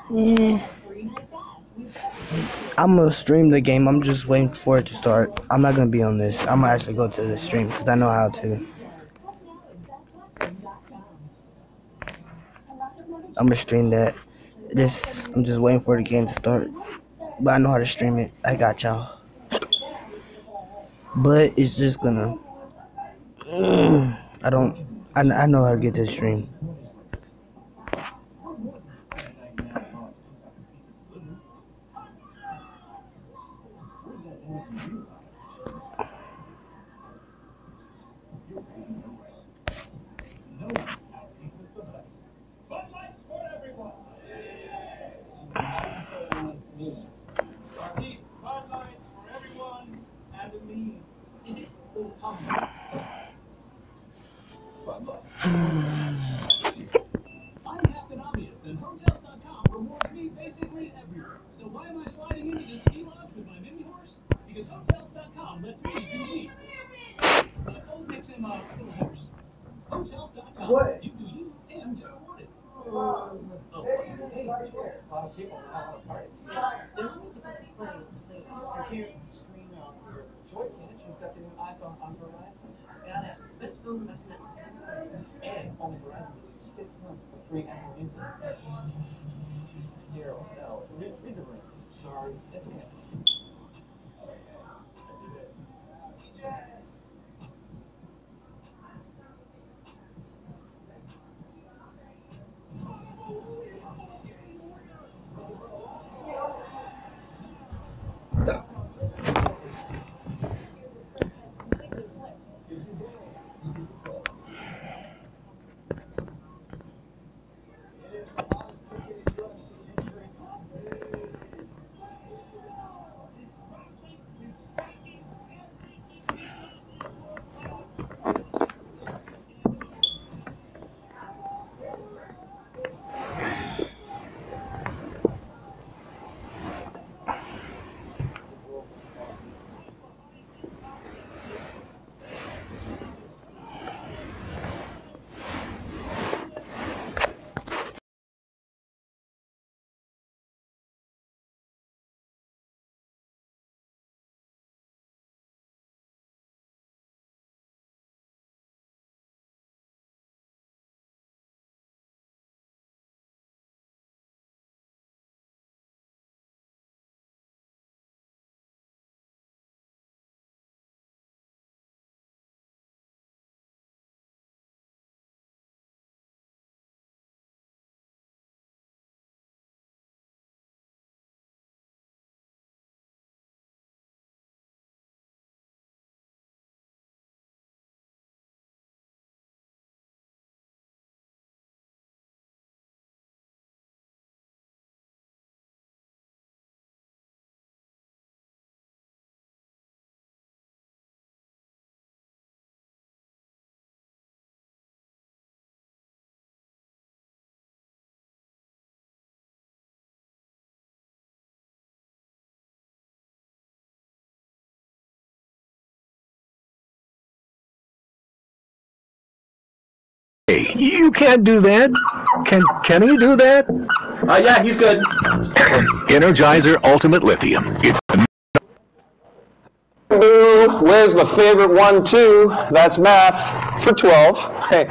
Yeah. I'm gonna stream the game. I'm just waiting for it to start. I'm not gonna be on this. I'm gonna actually go to the stream because I know how to. I'm gonna stream that. I'm just waiting for the game to start. But I know how to stream it. I got y'all. But it's just gonna. I know how to get this stream. What? I can't screen out here. Joy can't. She's got the new iPhone on Verizon. Got it. Best phone investment. And only Verizon gives you 6 months of free Apple Music. Daryl, no. Read the room. Sorry. It's okay. Hey, you can't do that. Can he do that? Yeah, he's good. Energizer Ultimate Lithium. It's the Where's my favorite one, too? That's math for 12. Hey,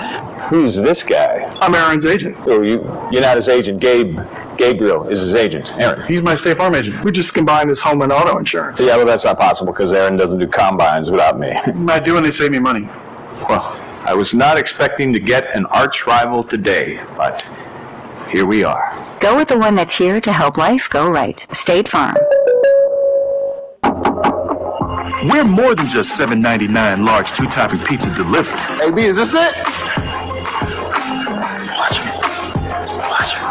who's this guy? I'm Aaron's agent. Oh, you're not his agent. Gabriel is his agent. Aaron. He's my State Farm agent. We just combined his home and auto insurance. Yeah, well, that's not possible because Aaron doesn't do combines without me. I do, and they save me money. Well, I was not expecting to get an arch rival today, but here we are. Go with the one that's here to help life go right. State Farm. We're more than just $7.99 large two-topping pizza delivered. Hey, B, is this it? Watch it. Watch it.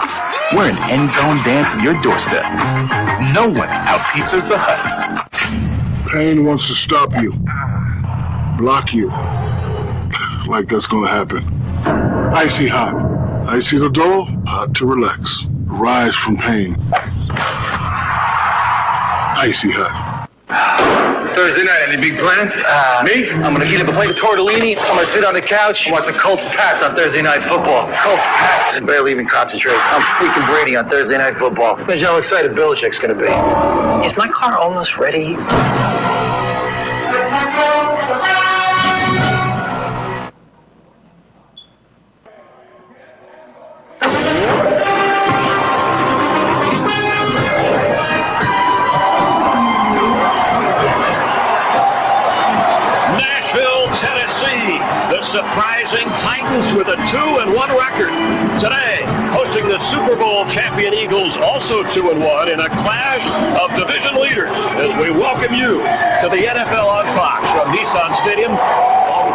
We're an end zone dance at your doorstep. No one out-pizzas the Hut. Pain wants to stop you, block you, like that's gonna happen. Icy hot. Icy to dull, hot to relax. Rise from pain. Icy hot. Thursday night, any big plans? Me? I'm gonna heat up a plate of tortellini. I'm gonna sit on the couch and watch the Colts Pats on Thursday Night Football. Colts Pats. Barely even concentrate. I'm freaking Brady on Thursday Night Football. Imagine how excited Belichick's gonna be. Is my car almost ready? Surprising Titans with a 2-1 record. Today, hosting the Super Bowl champion Eagles, also 2-1 in a clash of division leaders, as we welcome you to the NFL on Fox from Nissan Stadium.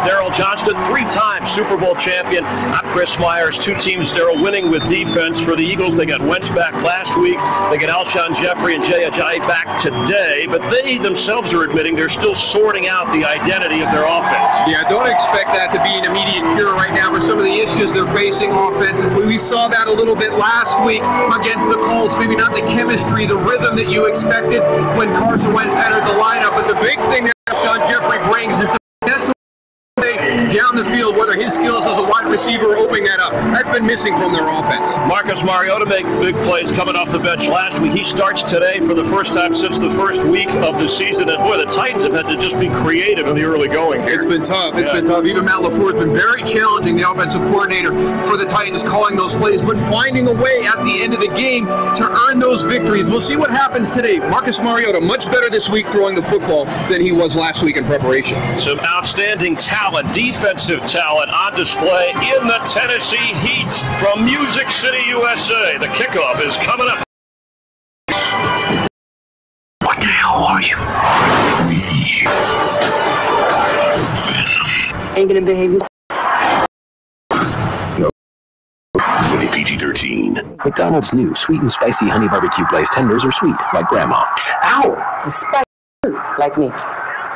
Daryl Johnston, 3-time Super Bowl champion. I'm Chris Myers. Two teams, Daryl, winning with defense. For the Eagles, they got Wentz back last week. They get Alshon Jeffrey and Jay Ajayi back today. But they themselves are admitting they're still sorting out the identity of their offense. Yeah, don't expect that to be an immediate cure right now for some of the issues they're facing offensively. We saw that a little bit last week against the Colts. Maybe not the chemistry, the rhythm that you expected when Carson Wentz entered the lineup. But the big thing that Alshon Jeffrey brings is the down the field, whether his skills as a wide receiver opening that up. That's been missing from their offense. Marcus Mariota make big plays coming off the bench last week. He starts today for the first time since the first week of the season. And boy, the Titans have had to just be creative in the early going here. It's been tough. It's been tough. Even Matt LaFleur has been very challenging, the offensive coordinator for the Titans, calling those plays, but finding a way at the end of the game to earn those victories. We'll see what happens today. Marcus Mariota, much better this week throwing the football than he was last week in preparation. Some outstanding talent, defensive talent on display in the Tennessee Heat from Music City, USA. The kickoff is coming up. What the hell are you? Ain't gonna behave. Rated PG-13. McDonald's new sweet and spicy honey barbecue glazed tenders are sweet, like grandma. Ow! It's spicy, like me.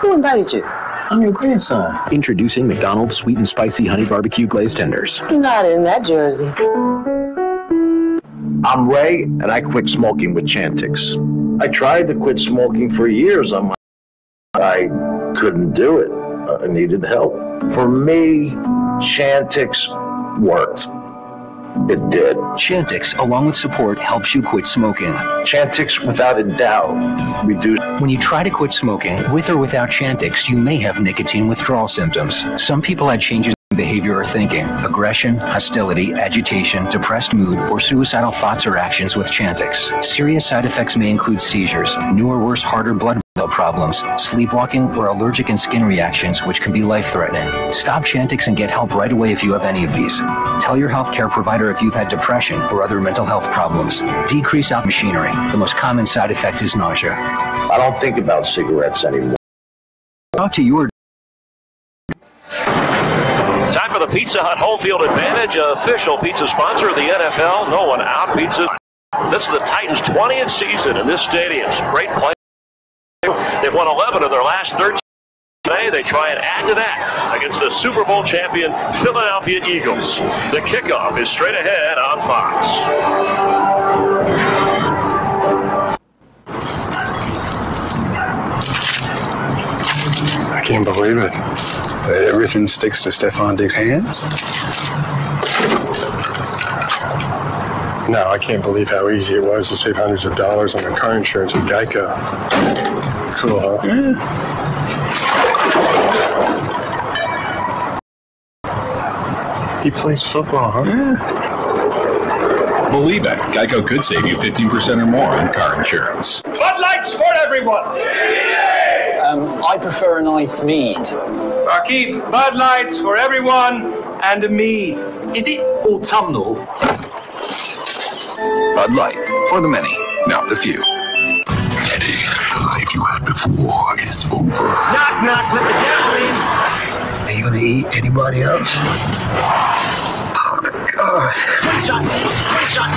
Who invited you? I'm your grandson. Introducing McDonald's sweet and spicy honey barbecue glazed tenders. You're not in that jersey. I'm Ray, and I quit smoking with Chantix. I tried to quit smoking for years on my own. I couldn't do it. I needed help. For me, Chantix worked. It did. Chantix, along with support, helps you quit smoking. Chantix, without a doubt, reduced. When you try to quit smoking, with or without Chantix, you may have nicotine withdrawal symptoms. Some people had changes in behavior or thinking, aggression, hostility, agitation, depressed mood, or suicidal thoughts or actions with Chantix. Serious side effects may include seizures, new or worse heart or blood problems, sleepwalking, or allergic and skin reactions, which can be life-threatening. Stop Chantix and get help right away if you have any of these. Tell your healthcare provider if you've had depression or other mental health problems. Decrease out machinery. The most common side effect is nausea. I don't think about cigarettes anymore. Talk to your Time for the Pizza Hut home field advantage, official pizza sponsor of the NFL. No one out pizza. This is the Titans' 20th season in this stadium. Great play. They've won 11 of their last 13. Today, they try and add to that against the Super Bowl champion Philadelphia Eagles. The kickoff is straight ahead on Fox. I can't believe it. That everything sticks to Stefon Diggs' hands? No, I can't believe how easy it was to save hundreds of dollars on the car insurance with Geico. Cool, huh? He plays football, huh? Believe it, Geico could save you 15% or more on car insurance. Bud Lights for everyone! I prefer an ice mead. Barkeep, Bud Lights for everyone and a mead. Is it autumnal? Bud Light, for the many, not the few. Eddie, the life you had before is over. Knock, knock, let the devil in. Are you gonna eat anybody else? Oh, God. Quick shot, quick shot.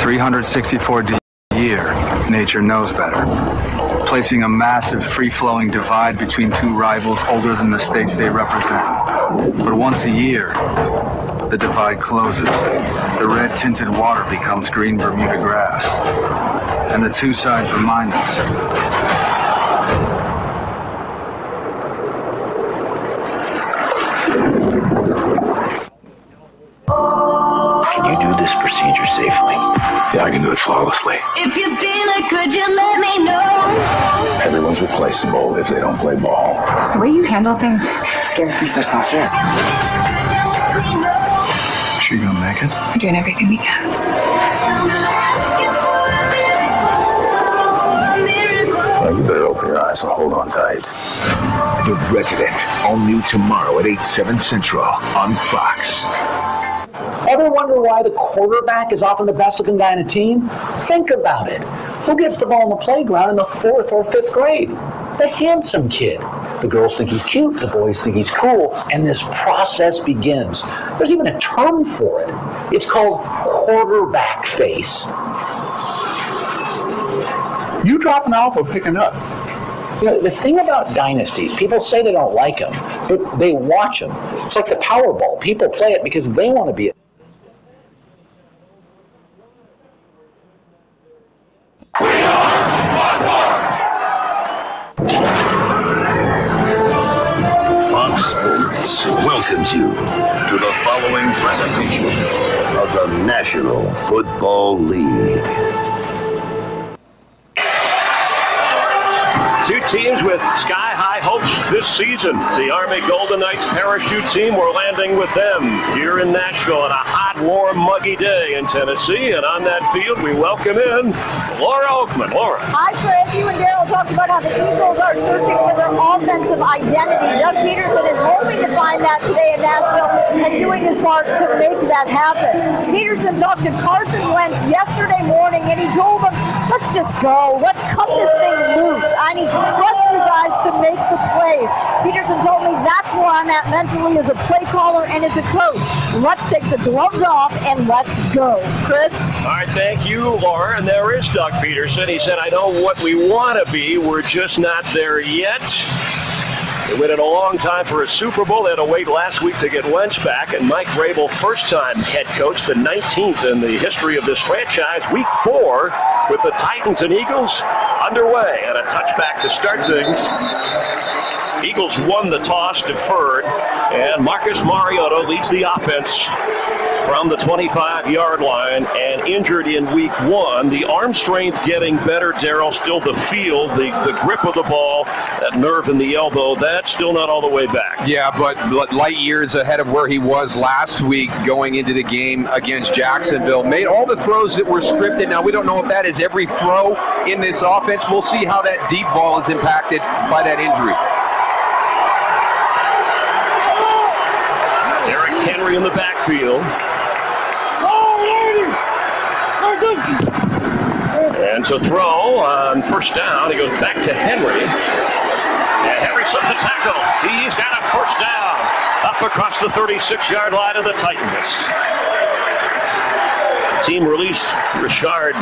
364 year, nature knows better, placing a massive free-flowing divide between two rivals older than the states they represent. But once a year, the divide closes. The red-tinted water becomes green Bermuda grass, and the two sides remind us. Can you do this procedure safely? Yeah, I can do it flawlessly. If you feel it, could you let me know? Everyone's replaceable if they don't play ball. The way you handle things scares me. That's not fair. She gonna make it? We're doing everything we can. Well, you better open your eyes and hold on tight. The Resident, all new tomorrow at 8/7 Central on Fox. Ever wonder why the quarterback is often the best looking guy on a team? Think about it. Who gets the ball on the playground in the 4th or 5th grade? The handsome kid. The girls think he's cute, the boys think he's cool, and this process begins. There's even a term for it. It's called quarterback face. You dropping off or picking up? You know, the thing about dynasties, people say they don't like them, but they watch them. It's like the Powerball. People play it because they want to be it. Fox Sports welcomes you to the following presentation of the National Football League. Two teams with sky-high hopes this season. The Army Golden Knights parachute team, we're landing with them here in Nashville on a hot, warm, muggy day in Tennessee. And on that field, we welcome in Laura Oakman. Laura. Hi, Chris. You and Daryl talked about how the Eagles are searching for their offensive identity. Doug Peterson is hoping to find that today in Nashville and doing his part to make that happen. Peterson talked to Carson Wentz yesterday morning, and he told him, let's just go. Let's cut this thing loose. I need to trust you guys to make the plays. Peterson told me that's where I'm at mentally as a play caller and as a coach. Let's take the gloves off and let's go. Chris? All right, thank you, Laura. And there is Doug Peterson. He said, I know what we want to be. We're just not there yet. They waited a long time for a Super Bowl. They had to wait last week to get Wentz back. And Mike Vrabel, first-time head coach, the 19th in the history of this franchise. Week 4 with the Titans and Eagles underway. And a touchback to start things. Eagles won the toss, deferred. And Marcus Mariota leads the offense from the 25-yard line and injured in week 1. The arm strength getting better, Daryl. Still the feel, the grip of the ball, that nerve in the elbow, that's still not all the way back. Yeah, but light years ahead of where he was last week going into the game against Jacksonville. Made all the throws that were scripted. Now, we don't know if that is every throw in this offense. We'll see how that deep ball is impacted by that injury. Derrick Henry in the backfield. And to throw on first down, he goes back to Henry. And Henry slips a tackle. He's got a first down up across the 36-yard line of the Titans. The team released Rashard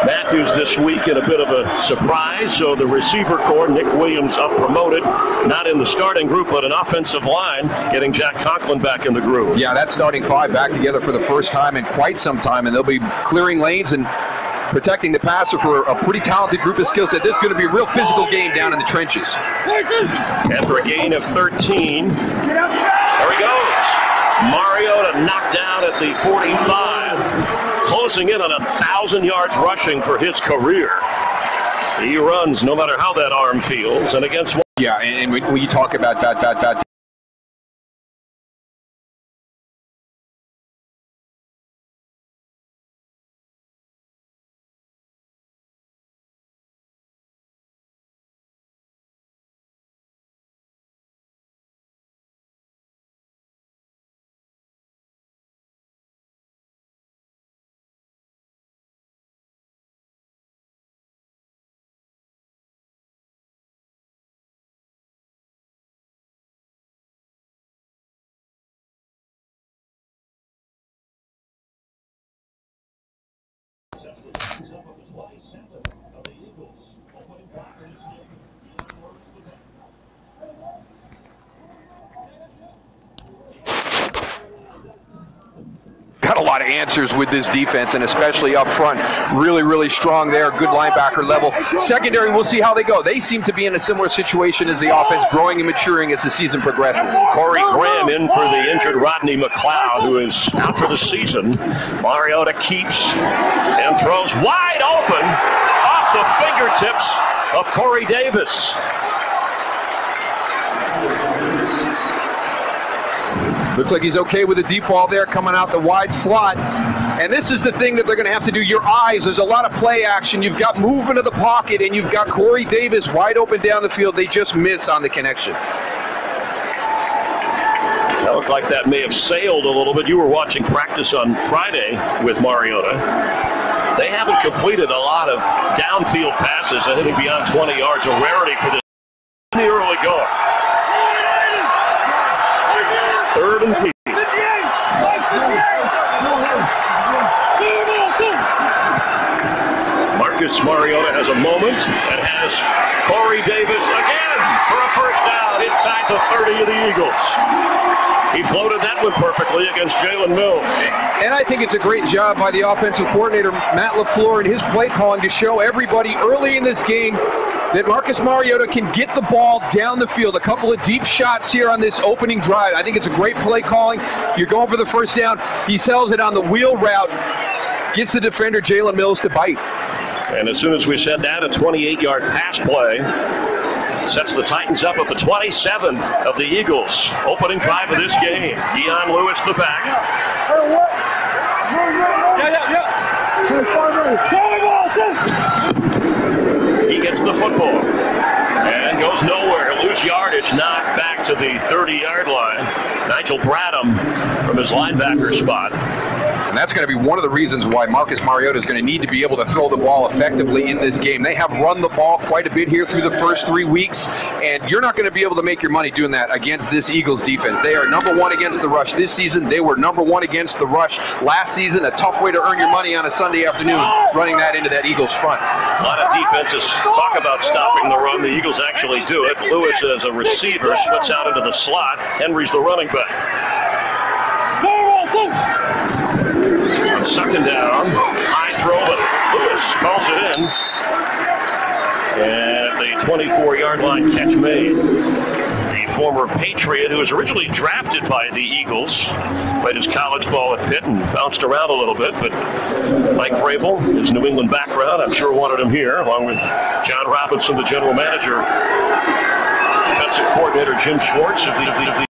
Matthews this week in a bit of a surprise. So the receiver corps, Nick Williams up promoted, not in the starting group, but an offensive line, getting Jack Conklin back in the groove. Yeah, that starting 5 back together for the first time in quite some time, and they'll be clearing lanes and protecting the passer for a pretty talented group of skill set. This is going to be a real physical game down in the trenches. After a gain of 13, there he goes. Mariota knocked down at the 45, closing in on 1,000 yards rushing for his career. He runs no matter how that arm feels, and against... Yeah, and when you talk about that Got a lot of answers with this defense, and especially up front. Really, really strong there. Good linebacker level. Secondary, we'll see how they go. They seem to be in a similar situation as the offense, growing and maturing as the season progresses. Corey Graham in for the injured Rodney McLeod, who is out for the season. Mariota keeps and throws wide open off the fingertips of Corey Davis. Looks like he's okay with the deep ball there coming out the wide slot. And this is the thing that they're going to have to do. Your eyes, there's a lot of play action. You've got movement of the pocket, and you've got Corey Davis wide open down the field. They just miss on the connection. That looked like that may have sailed a little bit. You were watching practice on Friday with Mariota. They haven't completed a lot of downfield passes, anything beyond 20 yards, a rarity for this in the early going. Third and 3. Marcus Mariota has a moment and has Corey Davis again for a first down inside the 30 of the Eagles. He floated that one perfectly against Jalen Mills. And I think it's a great job by the offensive coordinator, Matt LaFleur, and his play calling to show everybody early in this game that Marcus Mariota can get the ball down the field. A couple of deep shots here on this opening drive. I think it's a great play calling. You're going for the first down. He sells it on the wheel route, gets the defender Jalen Mills to bite. And as soon as we said that, a 28-yard pass play sets the Titans up at the 27 of the Eagles. Opening drive of this game. Dion Lewis the back. He gets the football and goes nowhere. He'll lose yardage, knocked back to the 30-yard line. Nigel Bradham from his linebacker spot. And that's going to be one of the reasons why Marcus Mariota is going to need to be able to throw the ball effectively in this game. They have run the ball quite a bit here through the first 3 weeks, and you're not going to be able to make your money doing that against this Eagles defense. They are number one against the rush this season. They were number one against the rush last season. A tough way to earn your money on a Sunday afternoon, running that into that Eagles front. A lot of defenses talk about stopping the run. The Eagles actually do it. Lewis as a receiver splits out into the slot. Henry's the running back. On second down, high throw, but Lewis calls it in. And the 24-yard line catch made. The former Patriot, who was originally drafted by the Eagles, played his college ball at Pitt and bounced around a little bit, but Mike Vrabel, his New England background, I'm sure wanted him here, along with John Robinson, the general manager, defensive coordinator Jim Schwartz of the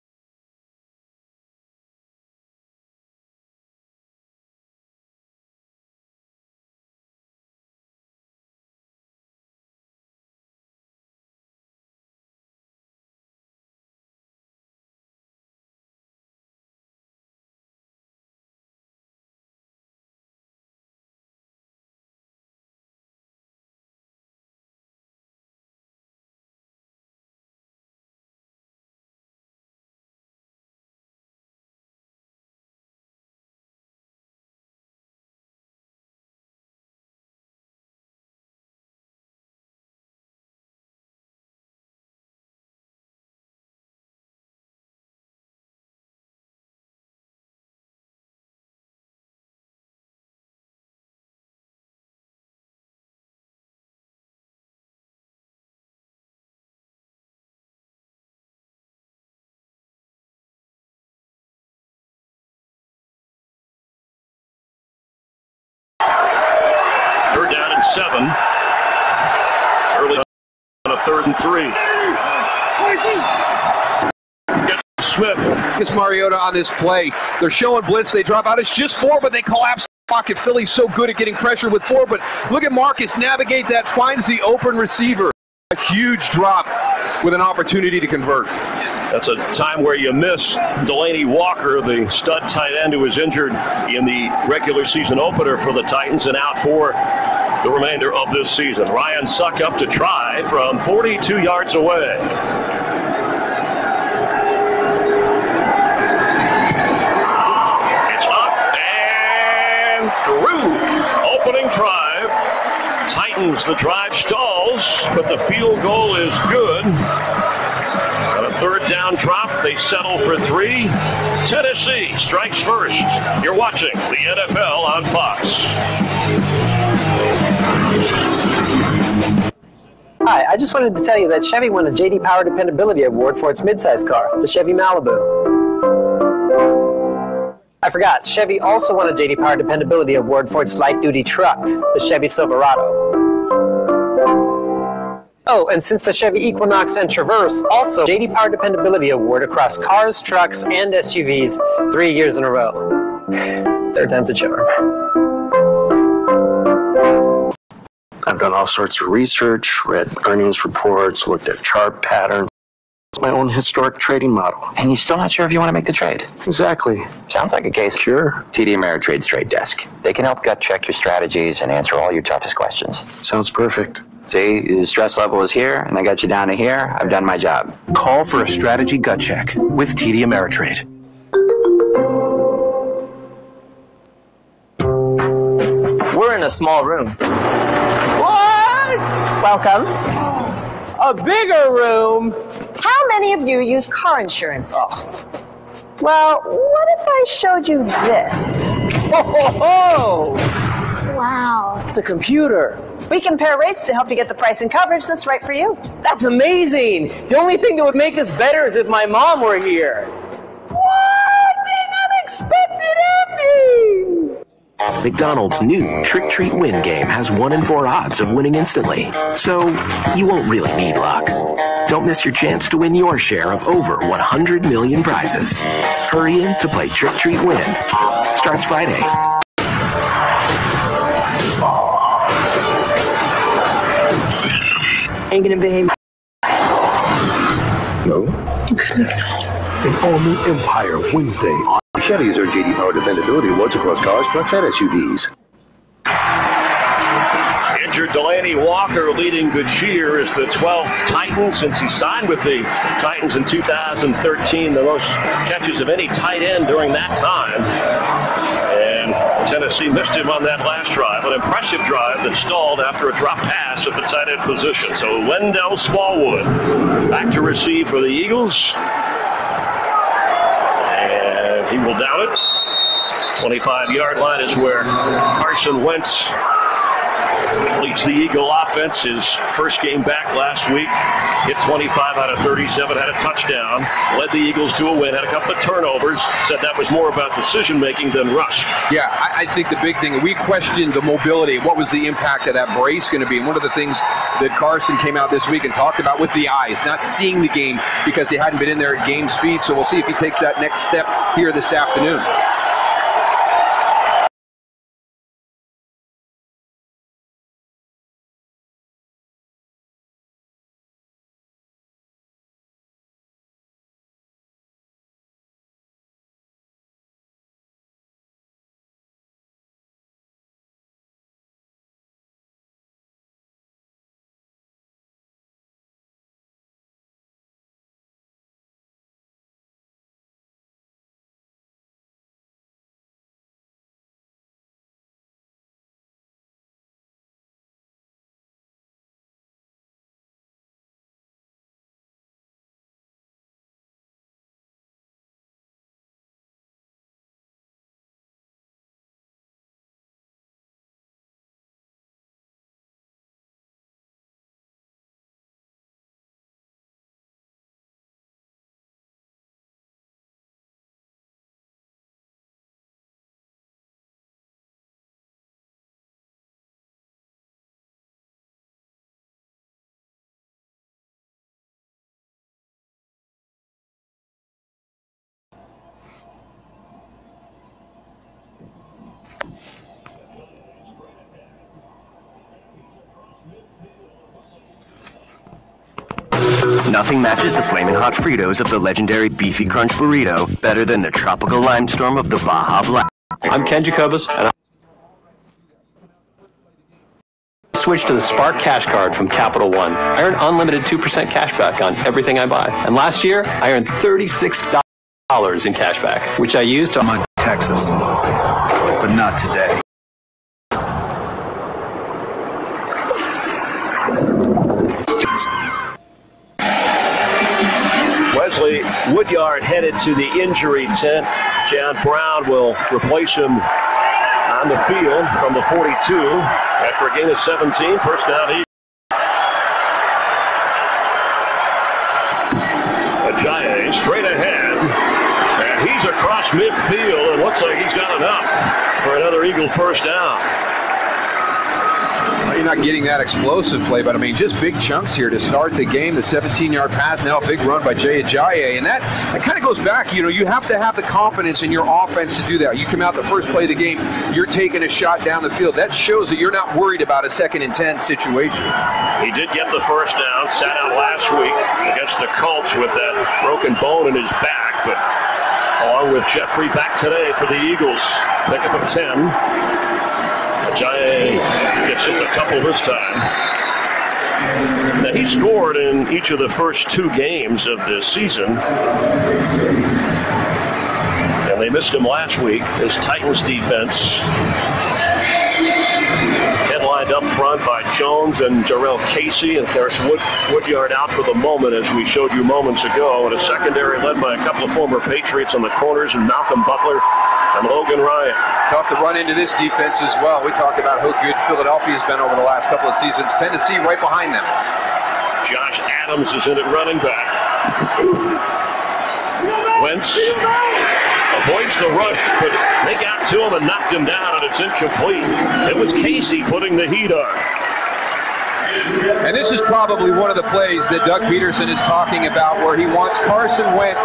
third down and 7. Early on a 3rd and 3. Gets Smith. It's Mariota on this play. They're showing blitz. They drop out. It's just 4, but they collapse the pocket. Philly's so good at getting pressure with 4, but look at Marcus navigate that, finds the open receiver. A huge drop with an opportunity to convert. That's a time where you miss Delaney Walker, the stud tight end who was injured in the regular season opener for the Titans and out for the remainder of this season. Ryan Succop to try from 42 yards away. It's up and through. opening drive. Titans, the drive stalls, but the field goal is good. On a third down drop, they settle for 3. Tennessee strikes first. You're watching the NFL on Fox. Hi, I just wanted to tell you that Chevy won a J.D. Power Dependability Award for its midsize car, the Chevy Malibu. I forgot, Chevy also won a J.D. Power Dependability Award for its light-duty truck, the Chevy Silverado. Oh, and since the Chevy Equinox and Traverse, also J.D. Power Dependability Award across cars, trucks, and SUVs 3 years in a row. Third time's a charm. I've done all sorts of research, read earnings reports, looked at chart patterns. It's my own historic trading model. And you're still not sure if you want to make the trade? Exactly. Sounds like a case. Sure. TD Ameritrade's trade desk. They can help gut check your strategies and answer all your toughest questions. Sounds perfect. See, the stress level is here, and I got you down to here. I've done my job. Call for a strategy gut check with TD Ameritrade. We're in a small room. What? Welcome. A bigger room? How many of you use car insurance? Well, what if I showed you this? Oh! Wow. It's a computer. We compare rates to help you get the price and coverage that's right for you. That's amazing. The only thing that would make this better is if my mom were here. What an unexpected ending! McDonald's new Trick Treat Win game has 1 in 4 odds of winning instantly, so you won't really need luck. Don't miss your chance to win your share of over 100 million prizes. Hurry in to play Trick Treat Win. Starts Friday. Ain't gonna behave. No? You couldn't have known. An all-new Empire Wednesday. Chevys are J.D. Power Dependability Awards across cars, trucks, and SUVs. Injured Delaney Walker leading Goodyear as the 12th Titan since he signed with the Titans in 2013. The most catches of any tight end during that time. And Tennessee missed him on that last drive. An impressive drive that stalled after a drop pass at the tight end position. So Wendell Smallwood back to receive for the Eagles. And he will down it. 25-yard line is where Carson Wentz leads the Eagle offense. His first game back last week, hit 25 out of 37, had a touchdown, led the Eagles to a win, had a couple of turnovers, said that was more about decision-making than rush. Yeah, I think the big thing, we questioned the mobility. What was the impact of that brace going to be? And one of the things that Carson came out this week and talked about with the eyes, not seeing the game because he hadn't been in there at game speed. So we'll see if he takes that next step here this afternoon. Nothing matches the flaming hot Fritos of the legendary Beefy Crunch Burrito better than the tropical lime storm of the Baja Blast. I'm Ken Jacobus, and I switched to the Spark Cash Card from Capital One. I earn unlimited 2% cash back on everything I buy. And last year, I earned $36 in cash back, which I used to... I'm in Texas, but not today. Woodyard headed to the injury tent. John Brown will replace him on the field from the 42 after a gain of 17. First down, Eagles. Ajayi straight ahead, and he's across midfield, and looks like he's got enough for another Eagle first down. You're not getting that explosive play, but I mean, just big chunks here to start the game. The 17-yard pass, now a big run by Jay Ajayi, and that kind of goes back. You know, you have to have the confidence in your offense to do that. You come out the first play of the game, you're taking a shot down the field. That shows that you're not worried about a 2nd and 10 situation. He did get the first down, sat out last week against the Colts with that broken bone in his back, but along with Jeffrey back today for the Eagles, pickup of 10. Ajayi gets just a couple this time. Now, he scored in each of the first 2 games of the season. And they missed him last week. This Titans defense headlined up front by Jones and Jarrell Casey. And of course, Woodyard out for the moment, as we showed you moments ago. And a secondary led by a couple of former Patriots on the corners, and Malcolm Butler and Logan Ryan. Tough to run into this defense as well. We talked about how good Philadelphia's been over the last couple of seasons. Tennessee right behind them. Josh Adams is in at running back. Wentz avoids the rush, but they got to him and knocked him down, and it's incomplete. It was Casey putting the heat on. And this is probably one of the plays that Doug Peterson is talking about, where he wants Carson Wentz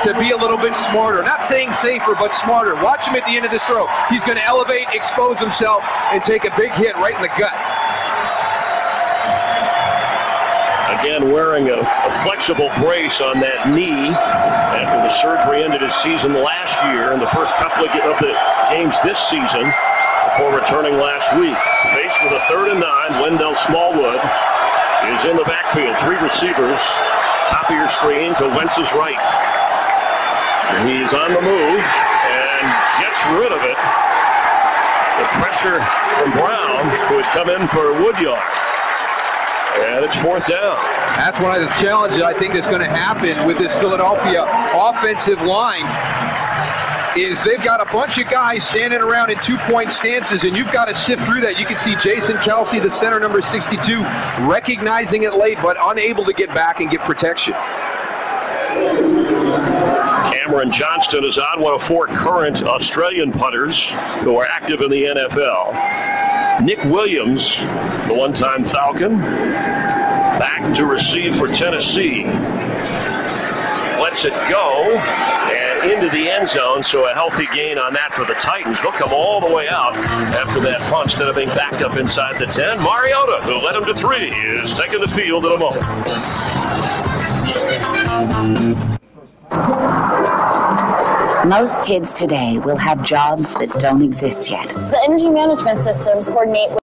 to be a little bit smarter. Not saying safer, but smarter. Watch him at the end of this throw. He's going to elevate, expose himself, and take a big hit right in the gut. Again, wearing a flexible brace on that knee after the surgery ended his season last year and the first couple of the games this season before returning last week. Faced with a 3rd and 9, Wendell Smallwood is in the backfield. 3 receivers, top of your screen to Wentz's right. And he's on the move and gets rid of it. The pressure from Brown, who had come in for Woodyard. And it's 4th down. That's one of the challenges I think that's going to happen with this Philadelphia offensive line. Is they've got a bunch of guys standing around in 2-point stances, and you've got to sift through that. You can see Jason Kelsey, the center, number 62, recognizing it late, but unable to get back and get protection. Cameron Johnston is on, one of 4 current Australian punters who are active in the NFL. Nick Williams, the one-time Falcon, back to receive for Tennessee. Lets it go and into the end zone, so a healthy gain on that for the Titans. They'll come all the way out after that punt instead of being backed up inside the 10. Mariota, who led him to 3, is taking the field in a moment. Most kids today will have jobs that don't exist yet. The energy management systems coordinate with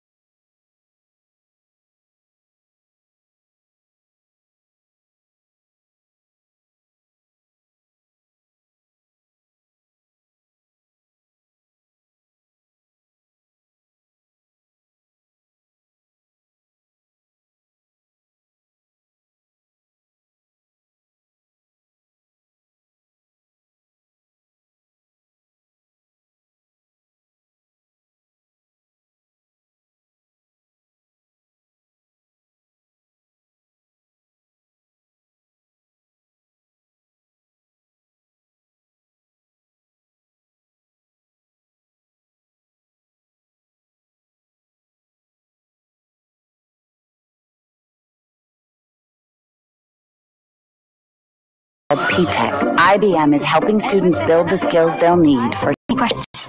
At P-Tech, IBM is helping students build the skills they'll need for questions.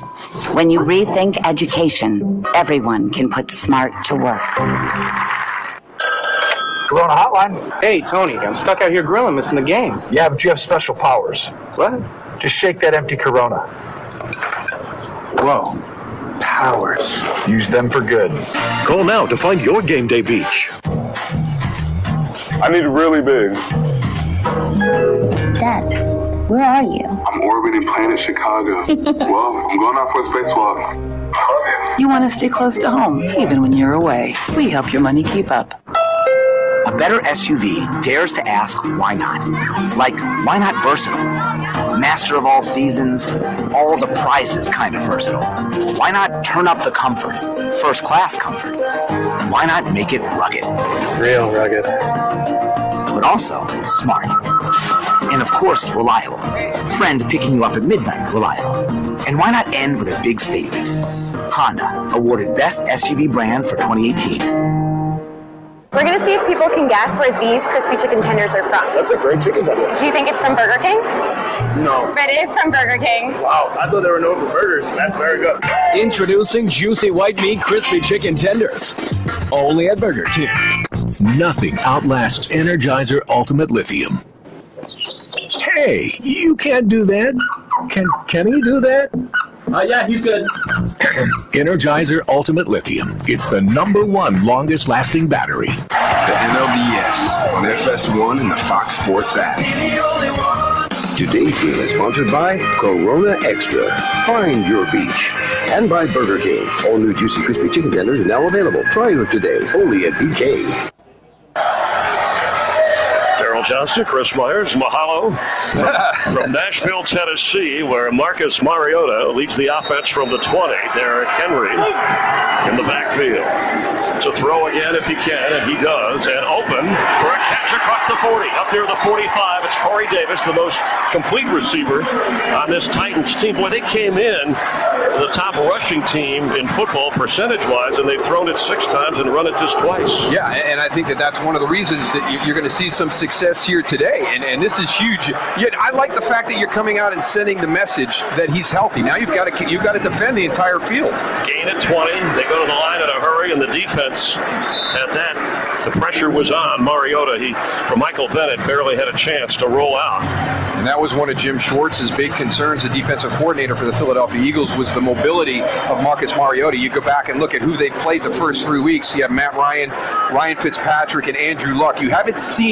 When you rethink education, everyone can put smart to work. Corona Hotline. Hey, Tony, I'm stuck out here grilling, missing the game. Yeah, but you have special powers. What? Just shake that empty Corona. Whoa. Powers. Use them for good. Call now to find your game day beach. I need it really big. Dad, where are you? I'm orbiting planet Chicago. Well, I'm going out for a spacewalk. You want to stay close to home, even when you're away. We help your money keep up. A better SUV dares to ask why not. Like, why not versatile? Master of all seasons, all the prizes kind of versatile. Why not turn up the comfort? First class comfort. Why not make it rugged? Real rugged. But also smart. And of course, reliable. Friend picking you up at midnight, reliable. And why not end with a big statement? Honda, awarded Best SUV Brand for 2018. We're going to see if people can guess where these crispy chicken tenders are from. That's a great chicken tender. Do you think it's from Burger King? No. But it is from Burger King. Wow, I thought they were known for burgers. That's very good. Introducing juicy white meat crispy chicken tenders. Only at Burger King. Nothing outlasts Energizer Ultimate Lithium. Hey, you can't do that. Can he do that? Yeah, he's good. Energizer Ultimate Lithium. It's the #1 longest lasting battery. The NLDS on FS1 and the Fox Sports app. Today's game is sponsored by Corona Extra. Find your beach. And by Burger King. All new juicy crispy chicken tenders are now available. Try yours today, only at BK. Johnston, Chris Myers, mahalo from Nashville, Tennessee, where Marcus Mariota leads the offense from the 20. Derrick Henry in the backfield to throw again if he can, and he does, and open for a catch across the 40. Up here at the 45, it's Corey Davis, the most complete receiver on this Titans team. Boy, they came in the top rushing team in football percentage-wise, and they've thrown it 6 times and run it just twice. Yeah, and I think that that's one of the reasons that you're going to see some success here today, and this is huge. I like the fact that you're coming out and sending the message that he's healthy. Now you've got to defend the entire field. Gain at 20. They go to the line in a hurry, and the defense at that. The pressure was on Mariota. For Michael Bennett, barely had a chance to roll out. And that was one of Jim Schwartz's big concerns, the defensive coordinator for the Philadelphia Eagles, was the mobility of Marcus Mariota. You go back and look at who they played the first 3 weeks. You have Matt Ryan, Ryan Fitzpatrick, and Andrew Luck. You haven't seen